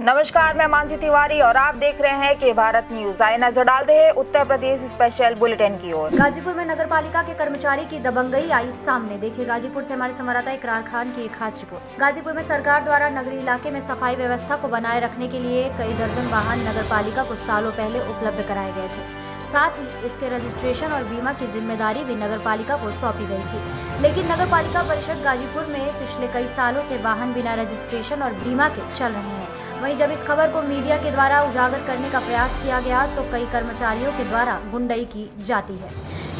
नमस्कार, मैं मानसी तिवारी और आप देख रहे हैं कि भारत न्यूज। आए नजर डालते हैं उत्तर प्रदेश स्पेशल बुलेटिन की ओर। गाजीपुर में नगरपालिका के कर्मचारी की दबंगई आई सामने। देखिए गाजीपुर से हमारे संवाददाता इकरार खान की एक खास रिपोर्ट। गाजीपुर में सरकार द्वारा नगरीय इलाके में सफाई व्यवस्था को बनाए रखने के लिए कई दर्जन वाहन नगरपालिका को सालों पहले उपलब्ध कराए गए थे। साथ ही इसके रजिस्ट्रेशन और बीमा की जिम्मेदारी भी नगरपालिका को सौंपी गई थी। लेकिन नगरपालिका परिषद गाजीपुर में पिछले कई सालों से वाहन बिना रजिस्ट्रेशन और बीमा के चल रहे हैं। वहीं जब इस खबर को मीडिया के द्वारा उजागर करने का प्रयास किया गया तो कई कर्मचारियों के द्वारा गुंडई की जाती है।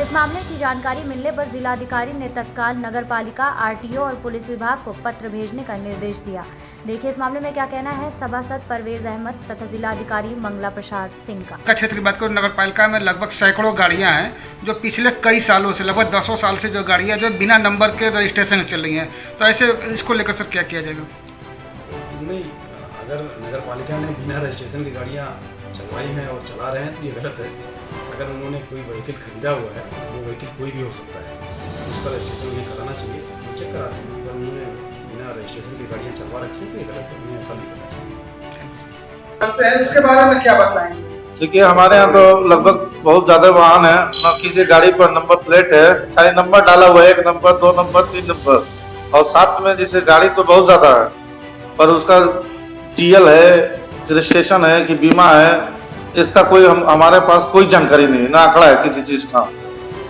इस मामले की जानकारी मिलने पर जिलाधिकारी ने तत्काल नगरपालिका, आरटीओ और पुलिस विभाग को पत्र भेजने का निर्देश दिया। देखिए इस मामले में क्या कहना है सभासद परवेज अहमद तथा जिलाधिकारी मंगला प्रसाद सिंह का। क्षेत्र की बात करो, नगरपालिका में लगभग सैकड़ों गाड़ियां हैं जो पिछले कई सालों से, लगभग 10 साल से जो गाड़ियां जो बिना नंबर के रजिस्ट्रेशन चल रही हैं। तो ऐसे इसको लेकर सर क्या किया जाएगा? नहीं, अगर नगरपालिका ने बिना रजिस्ट्रेशन की गाड़ियाँ चलवाई हैं और चला रहे हैं तो ये गलत है। अगर उन्होंने कोई व्हीकल खरीदा हुआ है, वो व्हीकल कोई भी हो सकता है, उसका रजिस्ट्रेशन नहीं कराना चाहिए, चेक करा दें। अगर उन्होंने बिना रजिस्ट्रेशन की गाड़ियाँ चलवा रखी हैं तो ये गलत है, उन्हें ऐसा नहीं करना चाहिए। उसके बारे में क्या बताएंगे? देखिए हमारे यहाँ तो लगभग बहुत ज्यादा वाहन है, न किसी गाड़ी पर नंबर प्लेट है, खाली नंबर डाला हुआ है, 1 नंबर 2 नंबर 3 नंबर, और साथ में जैसे गाड़ी तो बहुत ज्यादा है पर उसका टीएल है, रजिस्ट्रेशन है कि बीमा है, इसका कोई हमारे पास कोई जानकारी नहीं है, ना आंकड़ा है किसी चीज का।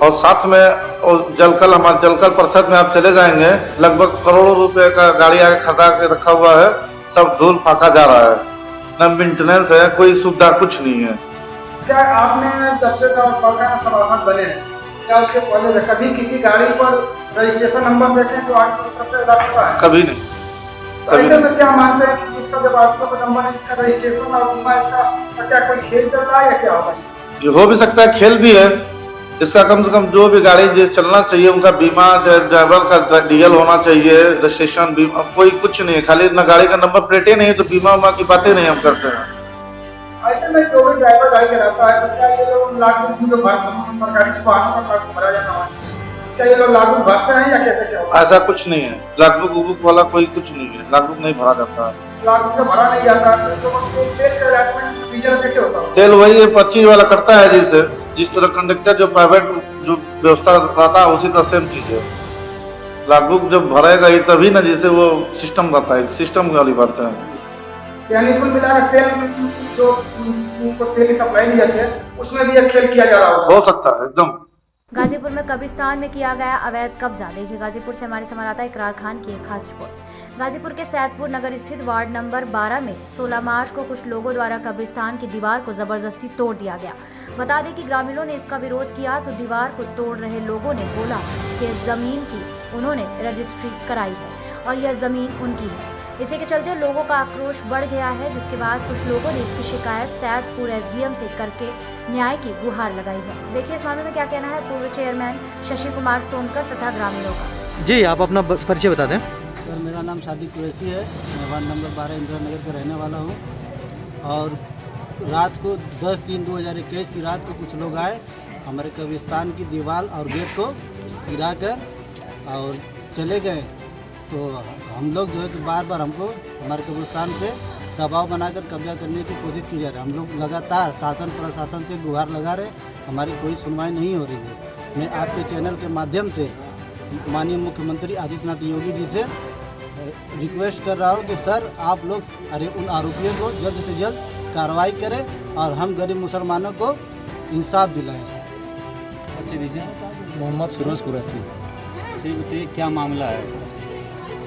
और साथ में हमारे जलकल परिषद में आप चले जाएंगे, लगभग करोड़ों रुपए का गाड़ी आगे खरीदा के रखा हुआ है, सब धूल फाका जा रहा है, न मेंटेनेंस है, कोई सुविधा कुछ नहीं है। क्या आपने जब से नगरपालिका में सभासद बने हैं, क्या उसके पहले कभी किसी गाड़ी पर रजिस्ट्रेशन नंबर देखें तो आज तक से हुआ है? कभी नहीं। तो ऐसे में क्या मानते हैं कि इसका जब आज तक नंबर इसका रजिस्ट्रेशन और बीमा इसका क्या कोई खेल चल रहा है या क्या होगा? ये हो भी सकता है, खेल भी है इसका। कम से कम जो भी गाड़ी जो चलना चाहिए उनका बीमा, ड्राइवर का डीएल होना चाहिए, रजिस्ट्रेशन, बीमा, कोई कुछ नहीं है, खाली न गाड़ी का नंबर प्लेटे नहीं है तो बीमा उमा की बातें नहीं हम करते हैं। ऐसे में जो भी ड्राइवर गाड़ी चलाता है तो क्या ये लोग लागू जो सरकारी वाहनों का भरा जाना है, क्या ये लोग लागू भरते हैं या कैसे क्या होगा? ऐसा कुछ नहीं है, लागू बुक वाला कोई कुछ नहीं है, लागू नहीं भरा जाता है। लागू से भरा नहीं जाता तो तेल का अलाटमेंट डीजल कैसे होता है? तेल वही 25 वाला करता है, जिस तरह कंडक्टर जो प्राइवेट जो व्यवस्था रहता है उसी तरह सेम चीज है। लागू जब भरेगा ही तभी ना, जैसे वो सिस्टम रहता है, सिस्टम वाली बात है। यानी कुल मिलाकर तेल जो उनको तेल की सप्लाई नहीं जाती है उसमें भी एक खेल किया जा रहा हो सकता है एकदम। गाजीपुर में कब्रिस्तान में किया गया अवैध कब्जा। देखिए गाजीपुर से हमारे संवाददाता इकरार खान की एक खास रिपोर्ट। गाजीपुर के सैदपुर नगर स्थित वार्ड नंबर 12 में 16 मार्च को कुछ लोगों द्वारा कब्रिस्तान की दीवार को जबरदस्ती तोड़ दिया गया। बता दें कि ग्रामीणों ने इसका विरोध किया तो दीवार को तोड़ रहे लोगों ने बोला कि जमीन की उन्होंने रजिस्ट्री कराई है और यह जमीन उनकी है। इसी के चलते लोगों का आक्रोश बढ़ गया है, जिसके बाद कुछ लोगों ने इसकी शिकायत सैदपुर एसडीएम से करके न्याय की गुहार लगाई है। देखिए इस मामले में क्या कहना है पूर्व चेयरमैन शशि कुमार सोनकर तथा ग्रामीणों का। जी, आप अपना परिचय बता दें। सर, मेरा नाम सादिक कुरैशी है, मैं वार्ड नंबर 12 इंदिरा नगर का रहने वाला हूँ। और रात को 10/3/2021 की रात को कुछ लोग आए, हमारे कब्रिस्तान की दीवार और गेट को गिरा कर और चले गए। तो हम लोग जो है कि बार बार हमको हमारे कब्रिस्तान पे दबाव बनाकर कब्जा करने की कोशिश की जा रही है। हम लोग लगातार शासन प्रशासन से गुहार लगा रहे, हमारी कोई सुनवाई नहीं हो रही है। मैं आपके चैनल के माध्यम से माननीय मुख्यमंत्री आदित्यनाथ योगी जी से रिक्वेस्ट कर रहा हूँ कि सर आप लोग उन आरोपियों को जल्द से जल्द कार्रवाई करें और हम गरीब मुसलमानों को इंसाफ दिलाएं। अच्छी दीजिए। मोहम्मद फिरोज कुरैशी। ठीक बताइए क्या मामला है?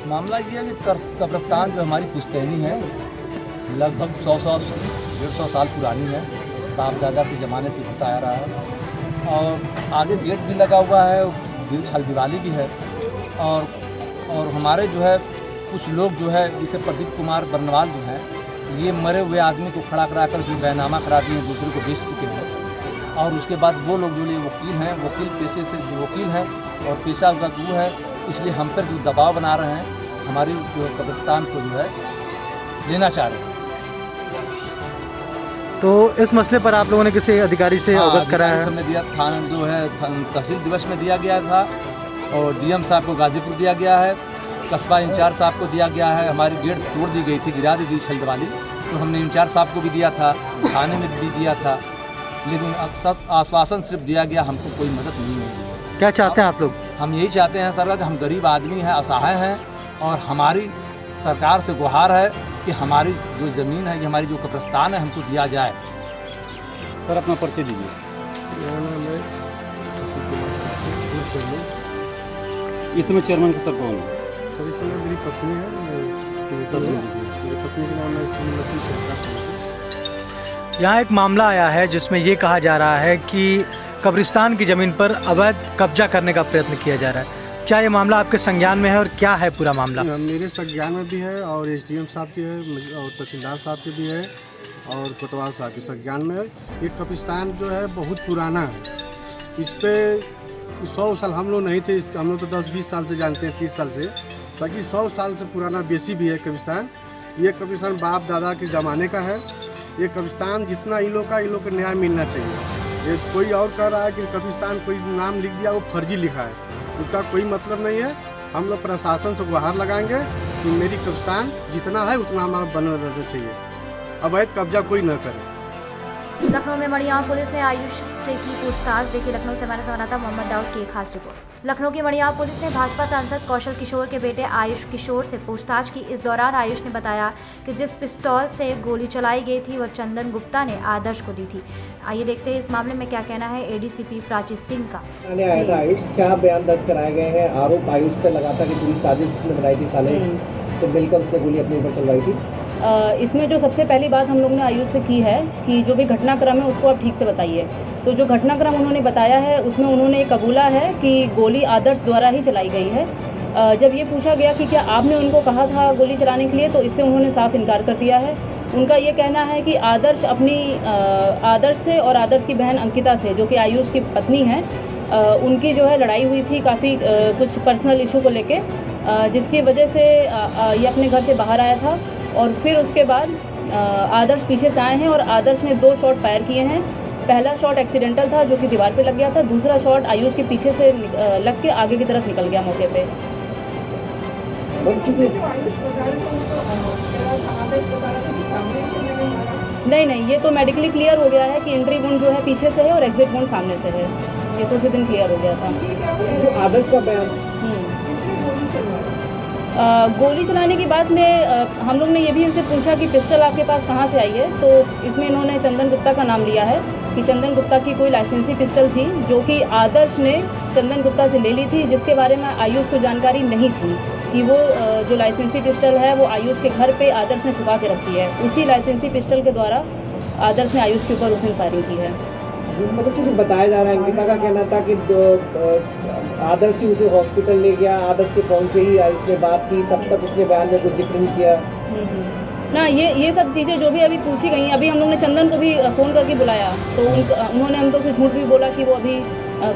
मामला ये है कि कब्रिस्तान जो हमारी पुश्तैनी है लगभग 100-150 साल पुरानी है, बाप दादा के ज़माने से होता आ रहा है और आगे गेट भी लगा हुआ है, दिवाली भी है। और हमारे जो है कुछ लोग जो है जैसे प्रदीप कुमार बर्नवाल जो है, ये मरे हुए आदमी को खड़ा करा कर जो बैनामा करा दिए दूसरे को बेच चुके हैं। और उसके बाद वो लोग जो वकील हैं, वकील पेशे से जो वकील हैं और पेशा उनका वो है, इसलिए हम पर जो दबाव बना रहे हैं, हमारी जो कब्रिस्तान को जो है लेना चाह रहे हैं। तो इस मसले पर आप लोगों ने किसी अधिकारी से अवगत कराया है? हमने दिया, थाना जो है तहसील दिवस में दिया गया था और डीएम साहब को गाजीपुर दिया गया है, कस्बा इंचार्ज साहब को दिया गया है। हमारी गेट तोड़ दी गई थी, गिरा दी गई छल वाली, तो हमने इंचार्ज साहब को भी दिया था, थाने में भी दिया था, लेकिन अब सब आश्वासन सिर्फ दिया गया, हमको कोई मदद नहीं मिली। क्या चाहते हैं आप लोग? हम यही चाहते हैं सर कि हम गरीब आदमी हैं, असहाय हैं, और हमारी सरकार से गुहार है कि हमारी जो ज़मीन है, हमारी जो कब्रिस्तान है, हमको दिया जाए। सर अपना पर्चे दीजिए। इसमें चेयरमैन का सर कौन है? सर इस समय मेरी पत्नी है, मेरी पत्नी का नाम है श्रीमती शेखर। यहाँ एक मामला आया है जिसमें ये कहा जा रहा है कि कब्रिस्तान की ज़मीन पर अवैध कब्जा करने का प्रयत्न किया जा रहा है। क्या ये मामला आपके संज्ञान में है और क्या है पूरा मामला? मेरे संज्ञान में भी है और एसडीएम साहब की है और तहसीलदार साहब की भी है और कोतवाल साहब के संज्ञान में है। ये कब्रिस्तान जो है बहुत पुराना है। इस पर 100 साल हम लोग नहीं थे, हम लोग तो 10-20 साल से जानते हैं, 30 साल से, बाकी 100 साल से पुराना बेसी भी है कब्रिस्तान। ये कब्रिस्तान बाप दादा के ज़माने का है। ये कब्रिस्तान जितना इन लोग को न्याय मिलना चाहिए। ये कोई और कह रहा है कि कब्रिस्तान कोई नाम लिख दिया, वो फर्जी लिखा है, उसका कोई मतलब नहीं है। हम लोग प्रशासन से गुहार लगाएंगे कि मेरी कब्रिस्तान जितना है उतना हमारा बना रहना चाहिए, अवैध कब्जा कोई न करे। लखनऊ में मड़ियाव पुलिस ने आयुष से की पूछताछ। देखिए लखनऊ से हमारे संवाददाता मोहम्मद दाऊद की एक खास रिपोर्ट। लखनऊ की मड़ियाव पुलिस ने भाजपा सांसद कौशल किशोर के बेटे आयुष किशोर से पूछताछ की। इस दौरान आयुष ने बताया कि जिस पिस्तौल से गोली चलाई गई थी वह चंदन गुप्ता ने आदर्श को दी थी। आइए देखते हैं इस मामले में क्या कहना है एडीसीपी प्राची सिंह का। आया था आयुष, क्या बयान दर्ज कराए गए हैं? आरोप आयुष पर लगा था कि पूरी साजिश उसने बनाई थी, साले तो मिलकर उसने गोली अपने ऊपर चलवाई थी। इसमें जो सबसे पहली बात हम लोग ने आयुष से की है कि जो भी घटनाक्रम है उसको आप ठीक से बताइए। तो जो घटनाक्रम उन्होंने बताया है उसमें उन्होंने कबूला है कि गोली आदर्श द्वारा ही चलाई गई है। जब ये पूछा गया कि क्या आपने उनको कहा था गोली चलाने के लिए, तो इससे उन्होंने साफ इनकार कर दिया है। उनका ये कहना है कि आदर्श आदर्श से और आदर्श की बहन अंकिता से, जो कि आयुष की पत्नी है, उनकी जो है लड़ाई हुई थी काफ़ी कुछ पर्सनल इशू को लेके, जिसकी वजह से ये अपने घर से बाहर आया था। और फिर उसके बाद आदर्श पीछे से आए हैं और आदर्श ने 2 शॉट फायर किए हैं। पहला शॉट एक्सीडेंटल था जो कि दीवार पे लग गया था, दूसरा शॉट आयुष के पीछे से लग के आगे की तरफ निकल गया मौके पे। नहीं, ये तो मेडिकली क्लियर हो गया है कि एंट्री वुंड जो है पीछे से है और एग्जिट वुंड सामने से है। ये तो उसी दिन क्लियर हो गया था। आदर्श का बयान गोली चलाने की बात में हम लोग ने ये भी इनसे पूछा कि पिस्टल आपके पास कहाँ से आई है, तो इसमें इन्होंने चंदन गुप्ता का नाम लिया है कि चंदन गुप्ता की कोई लाइसेंसी पिस्टल थी जो कि आदर्श ने चंदन गुप्ता से ले ली थी, जिसके बारे में आयुष को जानकारी नहीं थी कि वो जो लाइसेंसी पिस्टल है वो आयुष के घर पे आदर्श ने छुपा के रखी है। उसी लाइसेंसी पिस्टल के द्वारा आदर्श ने आयुष के ऊपर उस दिन फायरिंग की है। मतलब कुछ बताया जा रहा है, अंकिता का कहना था कि आदर्श ही उसे हॉस्पिटल ले गया, आदर्श के पहुंचे ही आयुष ने बात की, तब तक उसने बयान में कुछ जिक्र नहीं किया ना। ये सब चीज़ें जो भी अभी पूछी गई, अभी हम लोग ने चंदन को भी फ़ोन करके बुलाया तो उन्होंने हमको कुछ झूठ भी बोला कि वो अभी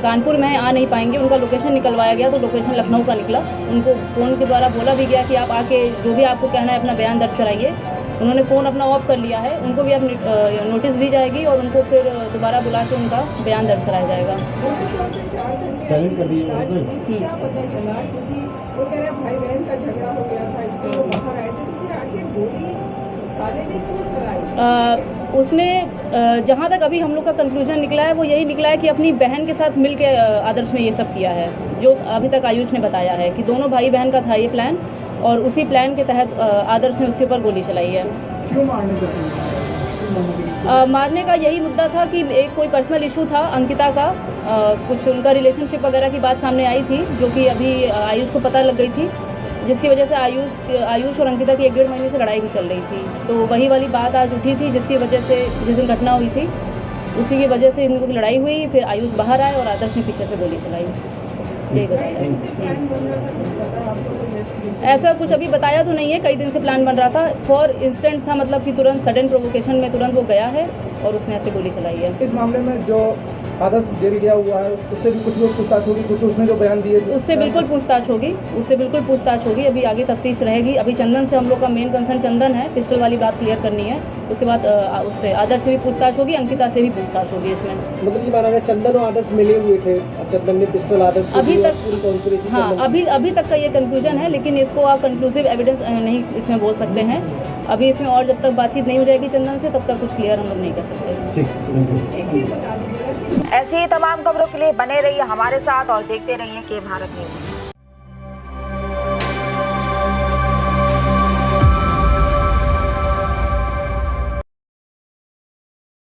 कानपुर में आ नहीं पाएंगे। उनका लोकेशन निकलवाया गया तो लोकेशन लखनऊ का निकला। उनको फ़ोन के द्वारा बोला भी गया कि आप आके जो भी आपको कहना है अपना बयान दर्ज कराइए। उन्होंने फ़ोन अपना ऑफ कर लिया है, उनको भी अब नोटिस दी जाएगी और उनको फिर दोबारा बुला के उनका बयान दर्ज कराया जाएगा। उसने जहाँ तक अभी हम लोग का कंक्लूजन निकला है वो यही निकला है कि अपनी बहन के साथ मिल के आदर्श ने ये सब किया है, जो अभी तक आयुष ने बताया है कि दोनों भाई बहन का था ये प्लान और उसी प्लान के तहत आदर्श ने उसके ऊपर गोली चलाई है। क्यों मारने का यही मुद्दा था कि एक कोई पर्सनल इशू था अंकिता का, कुछ उनका रिलेशनशिप वगैरह की बात सामने आई थी जो कि अभी आयुष को पता लग गई थी, जिसकी वजह से आयुष और अंकिता की 1-1.5 महीने से लड़ाई भी चल रही थी। तो वही वाली बात आज उठी थी जिसकी वजह से जिस दिन घटना हुई थी उसी की वजह से इनको लड़ाई हुई। फिर आयुष बाहर आए और आदर्श ने पीछे से गोली चलाई। यही बताया। ऐसा कुछ अभी बताया तो नहीं है, कई दिन से प्लान बन रहा था। फॉर इंस्टेंट था, मतलब कि तुरंत सडन प्रोवोकेशन में तुरंत वो गया है और उसने ऐसे गोली चलाई है। इस मामले में जो आदर्श जेल गया हुआ है उससे भी कुछ लोग पूछताछ होगी, कुछ उसने जो बयान दिए उससे बिल्कुल पूछताछ होगी, अभी आगे तफ्तीश रहेगी। अभी चंदन से हम लोग का मेन कंसर्न चंदन है, पिस्टल वाली बात क्लियर करनी है। उसके बाद उससे आदर्श से भी पूछताछ होगी, अंकिता से भी पूछताछ होगी। इसमें मतलब ये माना गया चंदन और आदर्श मिले हुए थे, चंदन ने पिस्टल आदर्श अभी तक, हाँ अभी तक का ये कंक्लूजन है, लेकिन इसको आप कंक्लूसिव एविडेंस नहीं इसमें बोल सकते हैं। अभी इसमें और जब तक बातचीत नहीं हो जाएगी चंदन से तब तक कुछ क्लियर हम लोग नहीं कर सकते। ऐसी ही तमाम खबरों के लिए बने रहिए हमारे साथ और देखते रहिए के भारत न्यूज।